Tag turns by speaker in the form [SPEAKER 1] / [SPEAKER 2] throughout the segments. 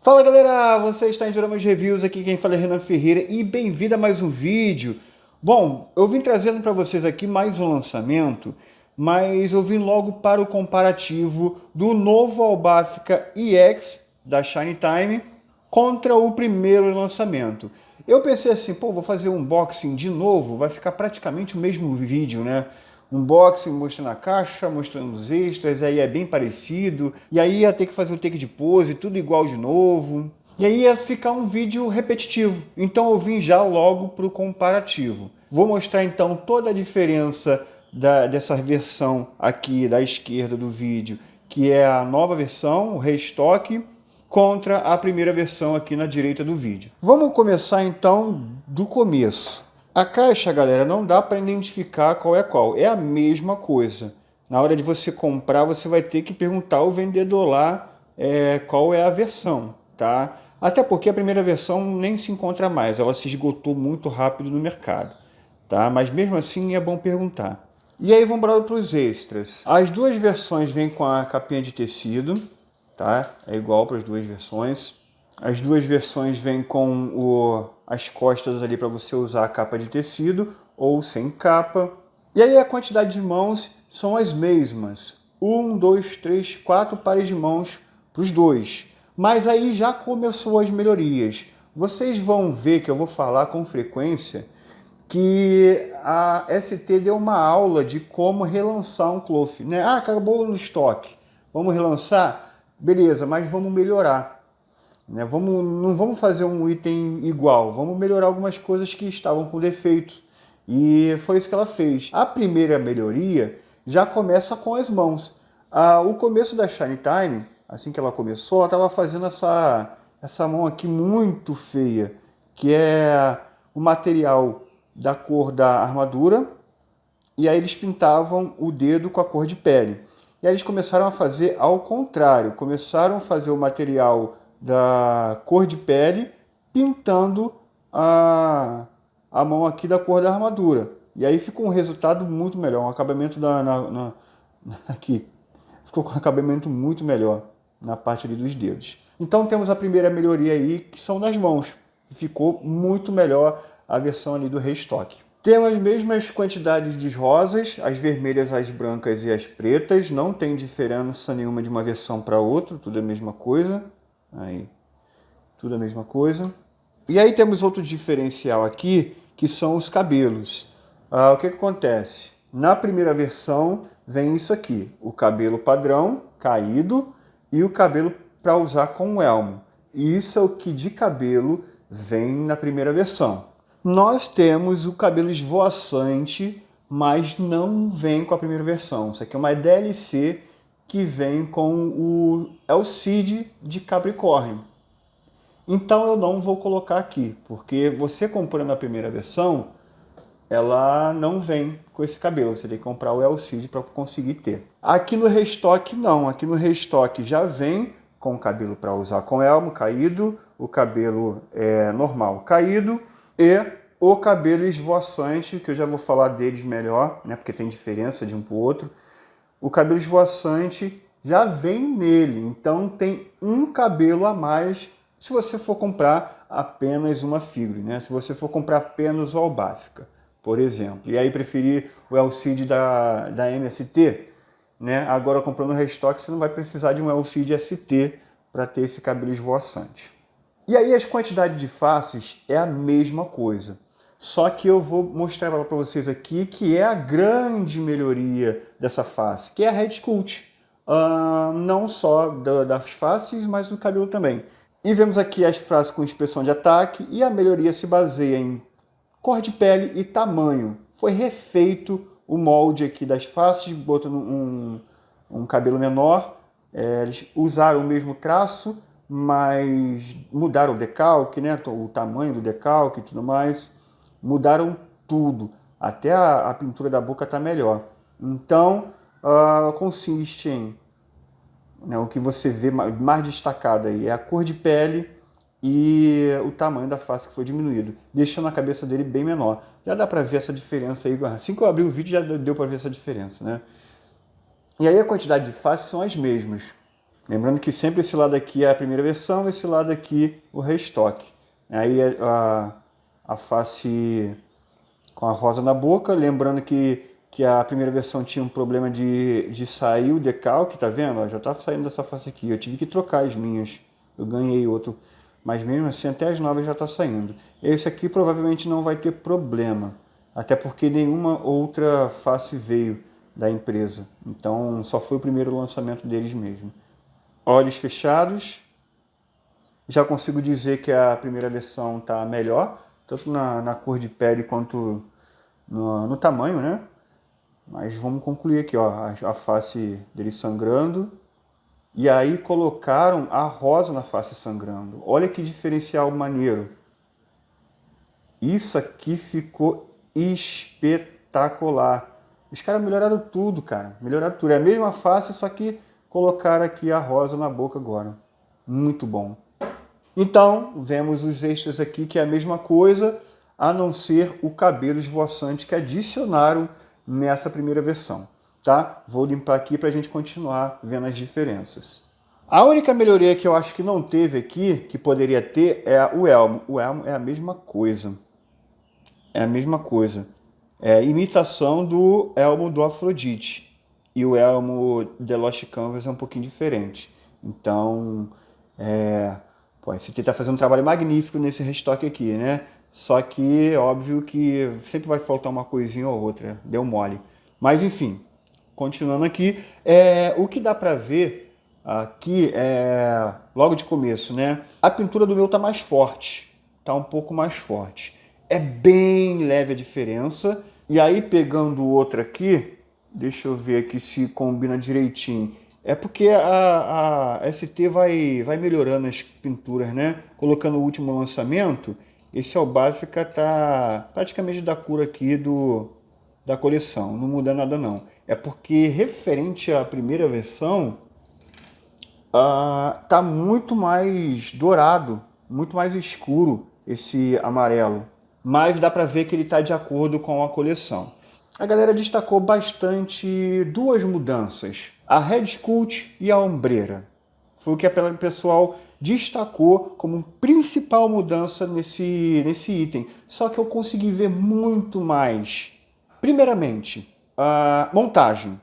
[SPEAKER 1] Fala galera, você está em Dioramas Reviews, aqui quem fala é Renan Ferreira e bem-vindo a mais um vídeo. Bom, eu vim trazendo para vocês aqui mais um lançamento, mas eu vim logo para o comparativo do novo Albafica EX da Shine Time contra o primeiro lançamento. Eu pensei assim, pô, vou fazer um unboxing de novo, vai ficar praticamente o mesmo vídeo, né? Unboxing mostrando a caixa, mostrando os extras, aí é bem parecido, e aí ia ter que fazer o take de pose, tudo igual de novo, e aí ia ficar um vídeo repetitivo, então eu vim já logo para o comparativo. Vou mostrar então toda a diferença dessa versão aqui da esquerda do vídeo, que é a nova versão, o restock, contra a primeira versão aqui na direita do vídeo. Vamos começar então do começo. A caixa, galera, não dá para identificar qual é qual. É a mesma coisa. Na hora de você comprar, você vai ter que perguntar ao vendedor lá qual é a versão, tá? Até porque a primeira versão nem se encontra mais. Ela se esgotou muito rápido no mercado, tá? Mas mesmo assim é bom perguntar. E aí vamos para os extras. As duas versões vêm com a capinha de tecido, tá? É igual para as duas versões. As duas versões vêm com as costas ali para você usar a capa de tecido ou sem capa. E aí a quantidade de mãos são as mesmas. 1, 2, 3, 4 pares de mãos para os dois. Mas aí já começou as melhorias. Vocês vão ver que eu vou falar com frequência que a ST deu uma aula de como relançar um cloth, né? Ah, acabou no estoque. Vamos relançar? Beleza, mas vamos melhorar. Né? Não vamos fazer um item igual, vamos melhorar algumas coisas que estavam com defeito. E foi isso que ela fez. A primeira melhoria já começa com as mãos. O começo da Shine Time, assim que ela começou, ela estava fazendo essa mão aqui muito feia, que é o material da cor da armadura, e aí eles pintavam o dedo com a cor de pele. E aí eles começaram a fazer ao contrário, começaram a fazer o material da cor de pele, pintando a mão aqui da cor da armadura. E aí ficou um resultado muito melhor, um acabamento aqui. Ficou com um acabamento muito melhor na parte ali dos dedos. Então temos a primeira melhoria aí, que são nas mãos. Ficou muito melhor a versão ali do restock. Temos as mesmas quantidades de rosas, as vermelhas, as brancas e as pretas. Não tem diferença nenhuma de uma versão para outra, tudo é a mesma coisa. Aí, tudo a mesma coisa. E aí temos outro diferencial aqui, que são os cabelos. O que acontece? Na primeira versão vem isso aqui, o cabelo padrão, caído, e o cabelo para usar com o elmo. E isso é o que de cabelo vem na primeira versão. Nós temos o cabelo esvoaçante, mas não vem com a primeira versão. Isso aqui é uma DLC que vem com o Elcid de Capricórnio. Então eu não vou colocar aqui, porque você comprando a primeira versão, ela não vem com esse cabelo. Você tem que comprar o Elcid para conseguir ter. Aqui no restock não, aqui no restock já vem com o cabelo para usar com elmo caído, o cabelo normal caído e o cabelo esvoaçante, que eu já vou falar deles melhor, né, porque tem diferença de um para o outro. O cabelo esvoaçante já vem nele, então tem um cabelo a mais se você for comprar apenas uma figure, né? Se você for comprar apenas o Albafica, por exemplo. E aí preferir o Elcid da MST, né? Agora comprando o restock você não vai precisar de um Elcid ST para ter esse cabelo esvoaçante. E aí as quantidades de faces é a mesma coisa. Só que eu vou mostrar ela para vocês aqui, que é a grande melhoria dessa face, que é a Head Sculpt. Não só das faces, mas do cabelo também. E vemos aqui as faces com expressão de ataque, e a melhoria se baseia em cor de pele e tamanho. Foi refeito o molde aqui das faces, botando um cabelo menor. Eles usaram o mesmo traço, mas mudaram o decalque, né? O tamanho do decalque e tudo mais. Mudaram tudo, até a pintura da boca está melhor. Então, consiste em, né, o que você vê mais destacado aí é a cor de pele e o tamanho da face que foi diminuído, deixando a cabeça dele bem menor. Já dá para ver essa diferença aí, assim que eu abri o vídeo já deu para ver essa diferença, né? E aí a quantidade de faces são as mesmas. Lembrando que sempre esse lado aqui é a primeira versão, esse lado aqui o restock. Aí a face com a rosa na boca, lembrando que a primeira versão tinha um problema de sair o decalque, tá vendo? Já tá saindo dessa face aqui, eu tive que trocar as minhas, eu ganhei outro, mas mesmo assim até as novas já tá saindo. Esse aqui provavelmente não vai ter problema, até porque nenhuma outra face veio da empresa, então só foi o primeiro lançamento deles mesmo. Olhos fechados, já consigo dizer que a primeira versão tá melhor, tanto na cor de pele quanto no tamanho, né? Mas vamos concluir aqui, ó, a face dele sangrando. E aí colocaram a rosa na face sangrando. Olha que diferencial maneiro. Isso aqui ficou espetacular. Os caras melhoraram tudo, cara. Melhoraram tudo. É a mesma face, só que colocaram aqui a rosa na boca agora. Muito bom. Então, vemos os extras aqui, que é a mesma coisa, a não ser o cabelo esvoaçante que adicionaram nessa primeira versão, tá? Vou limpar aqui para a gente continuar vendo as diferenças. A única melhoria que eu acho que não teve aqui, que poderia ter, é o elmo. O elmo é a mesma coisa. É a mesma coisa. É imitação do elmo do Afrodite. E o elmo The Lost Canvas é um pouquinho diferente. Então, pô, a ST tá fazendo um trabalho magnífico nesse restock aqui, né? Só que, óbvio que sempre vai faltar uma coisinha ou outra. Deu mole. Mas, enfim, continuando aqui, o que dá pra ver aqui logo de começo, né? A pintura do meu tá mais forte. Tá um pouco mais forte. É bem leve a diferença. E aí, pegando outra aqui, deixa eu ver aqui se combina direitinho. É porque a ST vai melhorando as pinturas, né? Colocando o último lançamento, esse Albáfica tá praticamente da cor aqui da coleção. Não muda nada não. É porque referente à primeira versão, tá muito mais dourado, muito mais escuro esse amarelo. Mas dá pra ver que ele tá de acordo com a coleção. A galera destacou bastante duas mudanças, a Red Sculpt e a Ombreira. Foi o que o pessoal destacou como principal mudança nesse item. Só que eu consegui ver muito mais. Primeiramente, a montagem.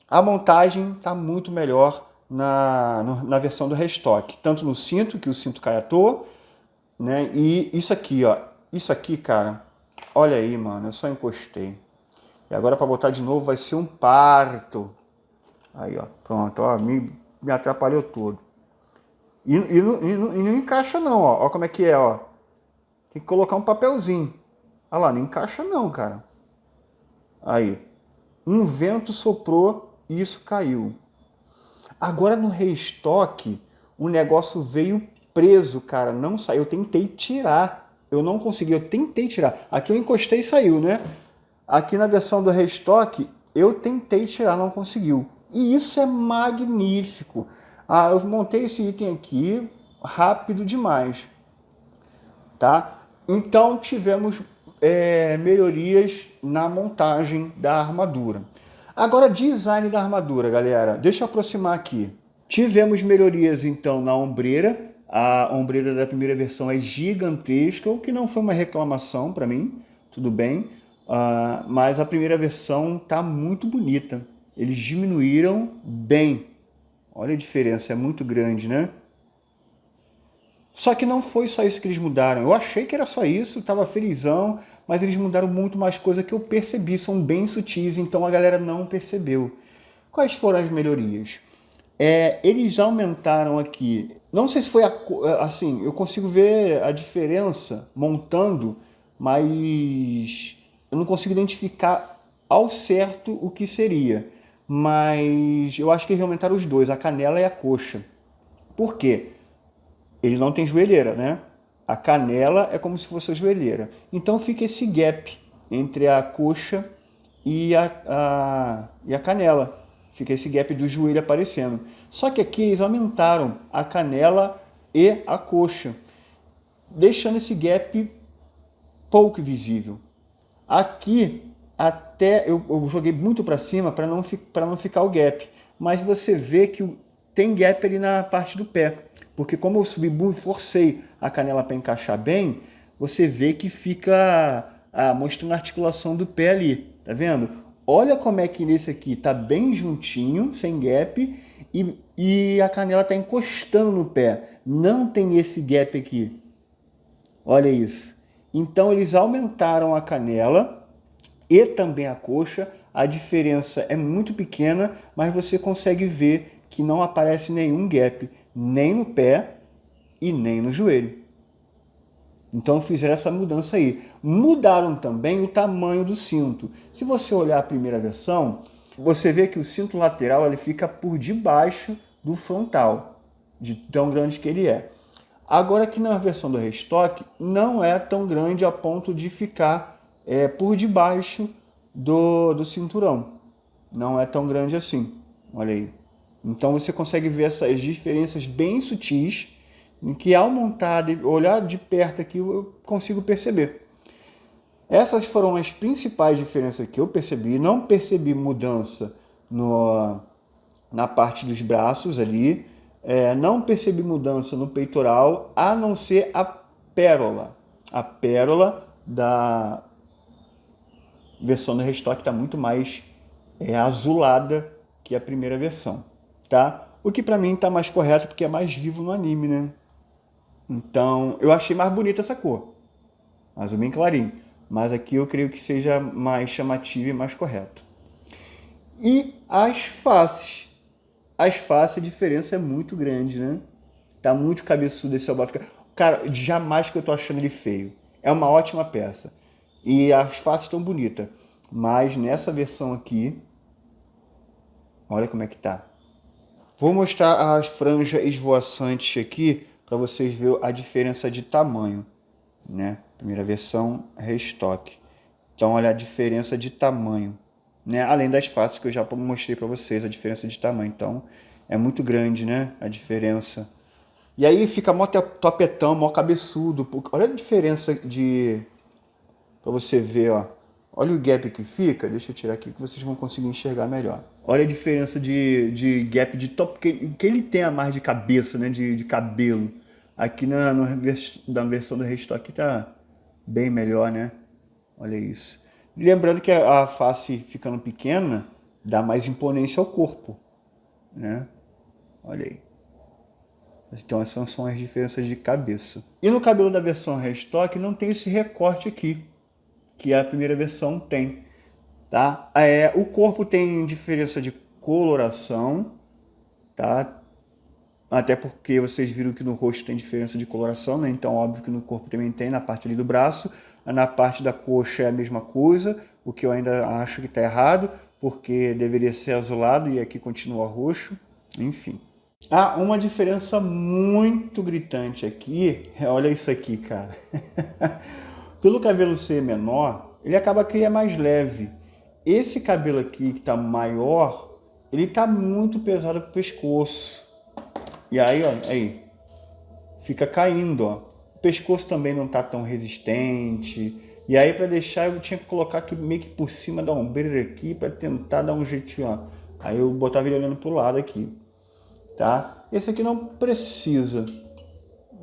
[SPEAKER 1] A montagem está muito melhor na versão do restock. Tanto no cinto, que o cinto cai à toa, né? E isso aqui, ó. Isso aqui, cara, olha aí, mano, eu só encostei. E agora para botar de novo vai ser um parto. Aí, ó, pronto, ó, me atrapalhou todo. E não encaixa não, ó como é que é, ó. Tem que colocar um papelzinho. Olha lá, não encaixa não, cara. Aí, um vento soprou e isso caiu. Agora no restock, o negócio veio preso, cara, não saiu. Eu tentei tirar, eu não consegui, eu tentei tirar. Aqui eu encostei e saiu, né? Aqui na versão do restock, eu tentei tirar, não conseguiu. E isso é magnífico. Eu montei esse item aqui rápido demais, tá? Então tivemos melhorias na montagem da armadura. Agora, design da armadura, galera. Deixa eu aproximar aqui. Tivemos melhorias, então, na ombreira. A ombreira da primeira versão é gigantesca, o que não foi uma reclamação para mim. Tudo bem. Mas a primeira versão tá muito bonita. Eles diminuíram bem. Olha a diferença, é muito grande, né? Só que não foi só isso que eles mudaram. Eu achei que era só isso, estava felizão, mas eles mudaram muito mais coisa que eu percebi. São bem sutis, então a galera não percebeu. Quais foram as melhorias? Eles aumentaram aqui. Não sei se foi assim, eu consigo ver a diferença montando, mas eu não consigo identificar ao certo o que seria. Mas eu acho que eles aumentaram os dois, a canela e a coxa. Por quê? Ele não tem joelheira, né? A canela é como se fosse a joelheira. Então fica esse gap entre a coxa e a canela. Fica esse gap do joelho aparecendo. Só que aqui eles aumentaram a canela e a coxa, deixando esse gap pouco visível. Aqui até eu joguei muito para cima para não ficar o gap, mas você vê que tem gap ali na parte do pé. Porque como eu subi e forcei a canela para encaixar bem, você vê que fica mostrando a articulação do pé ali, tá vendo? Olha como é que nesse aqui tá bem juntinho, sem gap, e a canela tá encostando no pé. Não tem esse gap aqui. Olha isso. Então eles aumentaram a canela e também a coxa. A diferença é muito pequena, mas você consegue ver que não aparece nenhum gap, nem no pé e nem no joelho. Então fizeram essa mudança aí. Mudaram também o tamanho do cinto. Se você olhar a primeira versão, você vê que o cinto lateral ele fica por debaixo do frontal, de tão grande que ele é. Agora aqui na versão do Restock não é tão grande a ponto de ficar por debaixo do cinturão. Não é tão grande assim, olha aí. Então você consegue ver essas diferenças bem sutis, em que ao montar, olhar de perto aqui, eu consigo perceber. Essas foram as principais diferenças que eu percebi. Não percebi mudança na parte dos braços ali. Não percebi mudança no peitoral, a não ser a pérola. A pérola da versão do Restock está muito mais azulada que a primeira versão, tá? O que para mim está mais correto porque é mais vivo no anime, né? Então, eu achei mais bonita essa cor. Azul bem clarinho. Mas aqui eu creio que seja mais chamativo e mais correto. E as faces. As faces, a diferença é muito grande, né? Tá muito cabeçudo esse Elbaf. Cara, jamais que eu tô achando ele feio. É uma ótima peça. E as faces estão bonitas. Mas nessa versão aqui, olha como é que tá. Vou mostrar as franjas esvoaçantes aqui para vocês verem a diferença de tamanho, né? Primeira versão, Restock. Então, olha a diferença de tamanho, né? Além das faces que eu já mostrei para vocês, a diferença de tamanho. Então, é muito grande, né? A diferença. E aí fica mó topetão, mó cabeçudo. Olha a diferença de... Para você ver, ó. Olha o gap que fica. Deixa eu tirar aqui que vocês vão conseguir enxergar melhor. Olha a diferença de gap de top, que ele tem a mais de cabeça, né? De cabelo. Aqui na versão do Restock tá bem melhor, né? Olha isso. Lembrando que a face ficando pequena dá mais imponência ao corpo, né? Olha aí. Então essas são as diferenças de cabeça. E no cabelo da versão Restock não tem esse recorte aqui, que a primeira versão tem, tá? O corpo tem diferença de coloração, tá? Até porque vocês viram que no rosto tem diferença de coloração, né? Então óbvio que no corpo também tem, na parte ali do braço. Na parte da coxa é a mesma coisa, o que eu ainda acho que está errado, porque deveria ser azulado e aqui continua roxo, enfim. Uma diferença muito gritante aqui, olha isso aqui, cara. Pelo cabelo ser menor, ele acaba que é mais leve. Esse cabelo aqui que está maior, ele está muito pesado pro pescoço. E aí, ó, aí, fica caindo, ó. O pescoço também não tá tão resistente. E aí, para deixar, eu tinha que colocar aqui meio que por cima da ombreira aqui, para tentar dar um jeitinho, ó. Aí eu botava ele olhando pro lado aqui, tá? Esse aqui não precisa.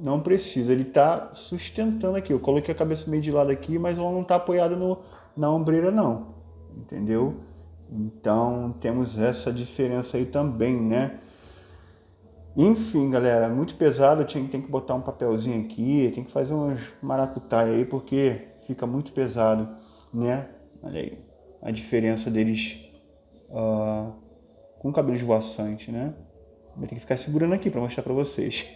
[SPEAKER 1] Não precisa, ele tá sustentando aqui. Eu coloquei a cabeça meio de lado aqui, mas ela não tá apoiada na ombreira, não. Entendeu? Então, temos essa diferença aí também, né? Enfim, galera, muito pesado, tem que botar um papelzinho aqui, tem que fazer umas maracutaia aí, porque fica muito pesado, né? Olha aí, a diferença deles com cabelo esvoaçante, né? Vou ter que ficar segurando aqui para mostrar para vocês.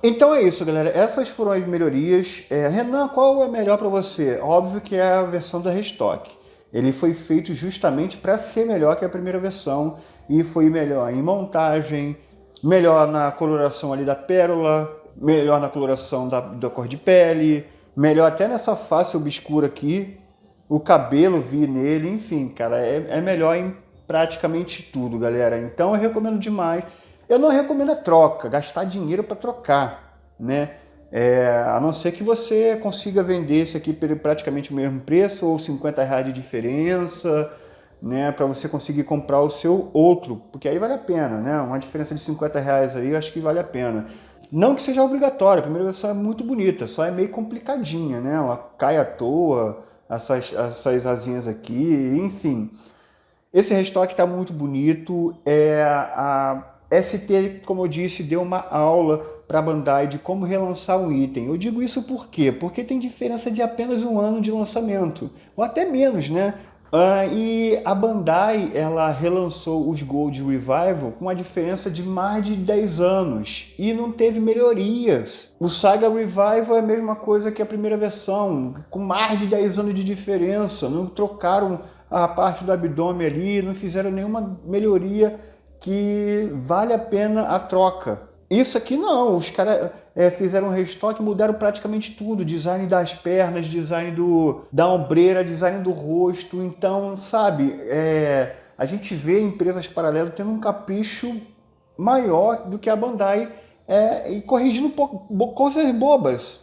[SPEAKER 1] Então é isso, galera, essas foram as melhorias. Renan, qual é melhor para você? Óbvio que é a versão da Restock. Ele foi feito justamente para ser melhor que a primeira versão, e foi melhor em montagem, melhor na coloração ali da pérola, melhor na coloração da cor de pele, melhor até nessa face obscura aqui, o cabelo vi nele, enfim, cara, é melhor em praticamente tudo, galera. Então eu recomendo demais. Eu não recomendo a troca, gastar dinheiro para trocar, né? A não ser que você consiga vender esse aqui por praticamente o mesmo preço ou R$50 de diferença, né, para você conseguir comprar o seu outro, porque aí vale a pena, né? Uma diferença de R$ 50 aí, eu acho que vale a pena. Não que seja obrigatório, a primeira versão é muito bonita, só é meio complicadinha, né? Ela cai à toa, essas asinhas aqui, enfim. Esse restock está muito bonito. A ST, como eu disse, deu uma aula para a Bandai de como relançar um item. Eu digo isso por quê? Porque tem diferença de apenas um ano de lançamento, ou até menos, né? E a Bandai, ela relançou os Gold Revival com uma diferença de mais de 10 anos e não teve melhorias. O Saga Revival é a mesma coisa que a primeira versão, com mais de 10 anos de diferença. Não trocaram a parte do abdômen ali, não fizeram nenhuma melhoria que vale a pena a troca. Isso aqui não, os caras fizeram um restock e mudaram praticamente tudo, design das pernas, design da ombreira, design do rosto. Então, sabe, a gente vê empresas paralelas tendo um capricho maior do que a Bandai e corrigindo coisas bobas.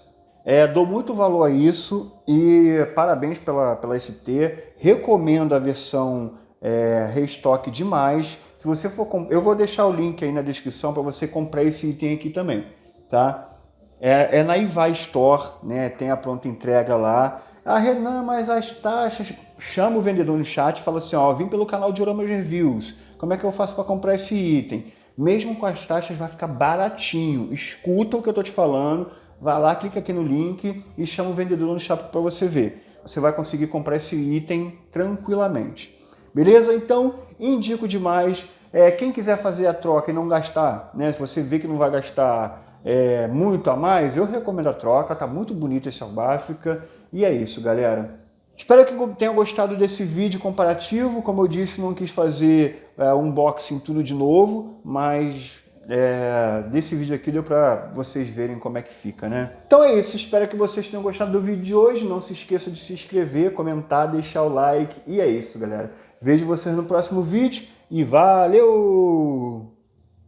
[SPEAKER 1] Dou muito valor a isso e parabéns pela ST, recomendo a versão restock demais. Se você for eu vou deixar o link aí na descrição para você comprar esse item aqui também, tá? É na Ivai Store, né? Tem a pronta entrega lá. Ah, Renan, mas as taxas... Chama o vendedor no chat e fala assim, ó, vim pelo canal de Dioramas Reviews, como é que eu faço para comprar esse item? Mesmo com as taxas vai ficar baratinho. Escuta o que eu tô te falando, vai lá, clica aqui no link e chama o vendedor no chat para você ver. Você vai conseguir comprar esse item tranquilamente. Beleza? Então, indico demais. Quem quiser fazer a troca e não gastar, né? Se você vê que não vai gastar muito a mais, eu recomendo a troca. Tá muito bonito esse Albáfica. E é isso, galera. Espero que tenham gostado desse vídeo comparativo. Como eu disse, não quis fazer unboxing tudo de novo, mas desse vídeo aqui deu para vocês verem como é que fica, né? Então é isso, espero que vocês tenham gostado do vídeo de hoje. Não se esqueça de se inscrever, comentar, deixar o like. E é isso, galera. Vejo vocês no próximo vídeo e valeu!